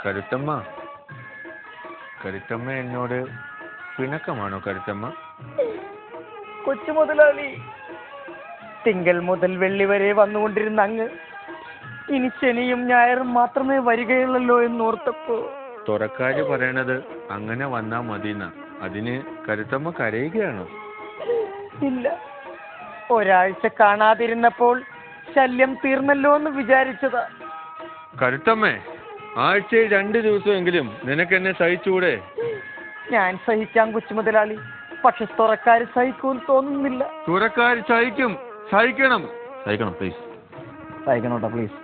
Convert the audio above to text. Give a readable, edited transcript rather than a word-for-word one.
കരുത്തമ്മ, കരുത്തമ്മ എന്നോട് പിണക്കമാണോ കരുത്തമ്മ? കൊച്ചു മുതലാളി, തിങ്കൾ മുതൽ വെള്ളി വരെ വന്നുകൊണ്ടിരുന്ന അങ്ങ് ഇനി ശനിയും ഞായറും മാത്രമേ വരികയുള്ളല്ലോ എന്നോർത്തപ്പോ. തുറക്കാര് പറയണത് അങ്ങനെ വന്നാ മതിയെന്ന. അതിന് കരുത്തമ്മ കരയുകയാണോ? ഇല്ല, ഒരാഴ്ച കാണാതിരുന്നപ്പോൾ ശല്യം തീർന്നല്ലോ എന്ന് വിചാരിച്ചതാ. കരുത്തമ്മേ, ആഴ്ചയിൽ 2 ദിവസമെങ്കിലും നിനക്ക് എന്നെ സഹിച്ചൂടെ? ഞാൻ സഹിക്കാം കൊച്ചു മുതലാളി, പക്ഷെ തുറക്കാര് സഹിക്കുമെന്ന് തോന്നുന്നില്ല. തുറക്കാര് സഹിക്കും. സഹിക്കണം. സഹിക്കണം പ്ലീസ്. സഹിക്കണോട്ടോ പ്ലീസ്.